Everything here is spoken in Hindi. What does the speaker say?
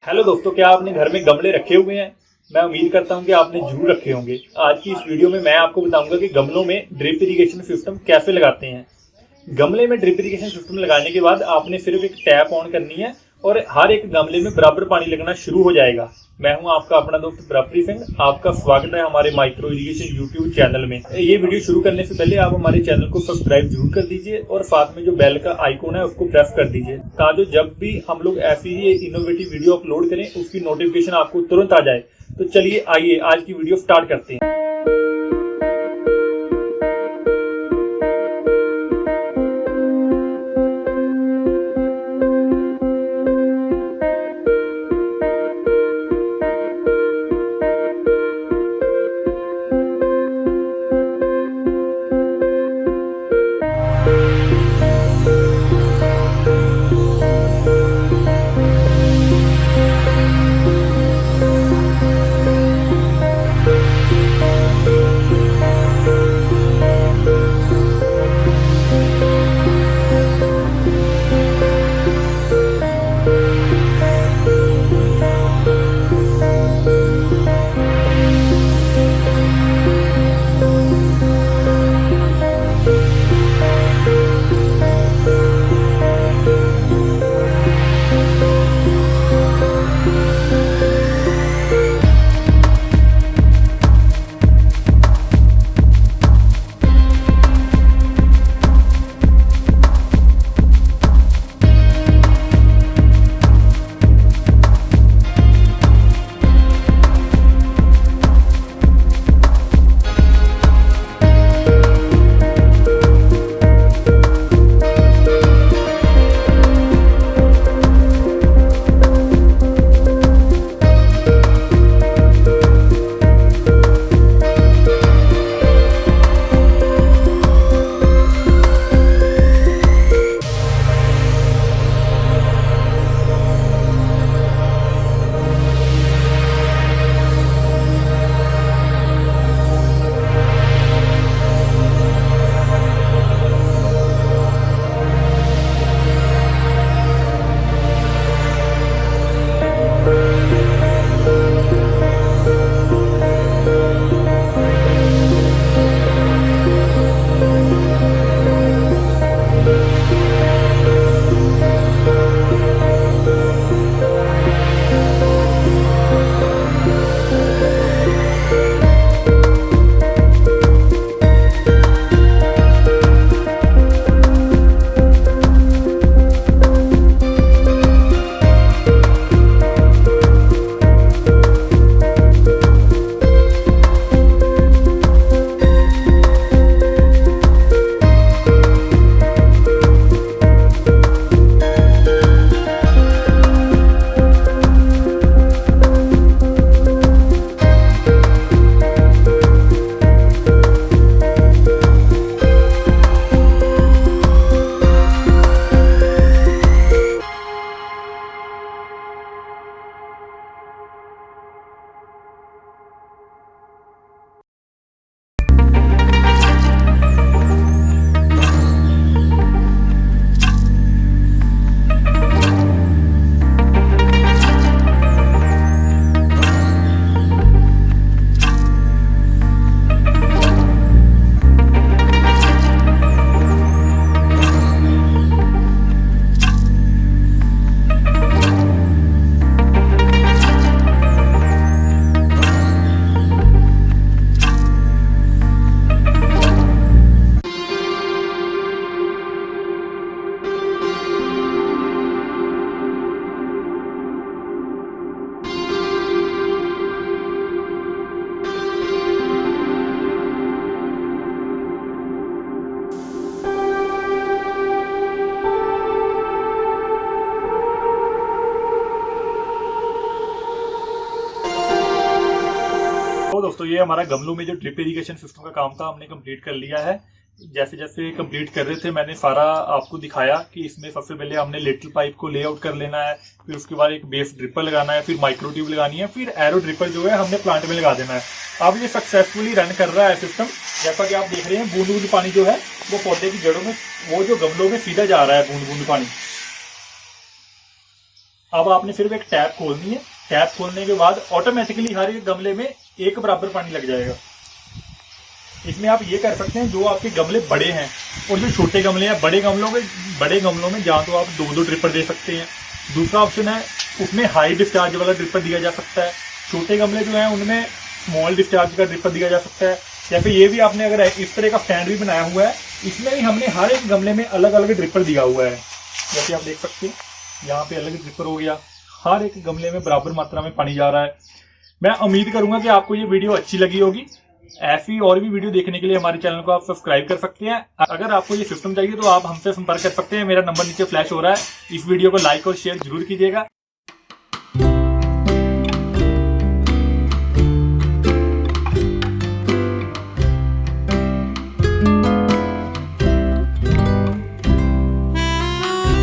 हेलो दोस्तों, क्या आपने घर में गमले रखे हुए हैं? मैं उम्मीद करता हूं कि आपने जरूर रखे होंगे। आज की इस वीडियो में मैं आपको बताऊंगा कि गमलों में ड्रिप इरिगेशन सिस्टम कैसे लगाते हैं। गमले में ड्रिप इरिगेशन सिस्टम लगाने के बाद आपने सिर्फ एक टैप ऑन करनी है और हर एक गमले में बराबर पानी लगना शुरू हो जाएगा। मैं हूं आपका अपना दोस्त बराबरी सिंह। आपका स्वागत है हमारे माइक्रो इरिगेशन यूट्यूब चैनल में। ये वीडियो शुरू करने से पहले आप हमारे चैनल को सब्सक्राइब जरूर कर दीजिए और साथ में जो बेल का आइकॉन है उसको प्रेस कर दीजिए ताकि जब भी हम लोग ऐसी ही इनोवेटिव वीडियो अपलोड करें उसकी नोटिफिकेशन आपको तुरंत आ जाए। तो चलिए आइए आज की वीडियो स्टार्ट करते हैं। तो दोस्तों, ये हमारा गमलों में जो ड्रिप इरिगेशन सिस्टम का काम था हमने कंप्लीट कर लिया है। जैसे जैसे कंप्लीट कर रहे थे मैंने सारा आपको दिखाया कि इसमें सबसे पहले हमने लिटिल पाइप को लेआउट कर लेना है, फिर उसके बाद एक बेस ड्रिपर लगाना है, फिर माइक्रो ट्यूब लगानी है, फिर एरो ड्रिपर जो है हमने प्लांट में लगा देना है। अब ये सक्सेसफुली रन कर रहा है सिस्टम। जैसा कि आप देख रहे हैं बूंद बूंद पानी जो है वो पौधे की जड़ों में, वो जो गमलों में सीधा जा रहा है बूंद बूंद पानी। अब आपने सिर्फ एक टैप खोलनी है। टैप खोलने के बाद ऑटोमेटिकली हर एक गमले में एक बराबर पानी लग जाएगा। इसमें आप ये कर सकते हैं, जो आपके गमले बड़े हैं और जो छोटे गमले हैं, बड़े गमलों में जहाँ तो आप 2-2 ड्रिपर दे सकते हैं। दूसरा ऑप्शन है, उसमें हाई डिस्चार्ज वाला ड्रिपर दिया जा सकता है। छोटे गमले जो हैं उनमें स्मॉल डिस्चार्ज का ड्रिपर दिया जा सकता है। या फिर ये भी आपने अगर इस तरह का स्टैंड भी बनाया हुआ है, इसमें भी हमने हर एक गमले में अलग अलग ड्रिपर दिया हुआ है। जैसे आप देख सकते हैं यहाँ पे अलग ड्रिपर हो गया, हर एक गमले में बराबर मात्रा में पानी जा रहा है। मैं उम्मीद करूंगा कि आपको ये वीडियो अच्छी लगी होगी। ऐसी और भी वीडियो देखने के लिए हमारे चैनल को आप सब्सक्राइब कर सकते हैं। अगर आपको ये सिस्टम चाहिए तो आप हमसे संपर्क कर सकते हैं। मेरा नंबर नीचे फ्लैश हो रहा है। इस वीडियो को लाइक और शेयर जरूर कीजिएगा।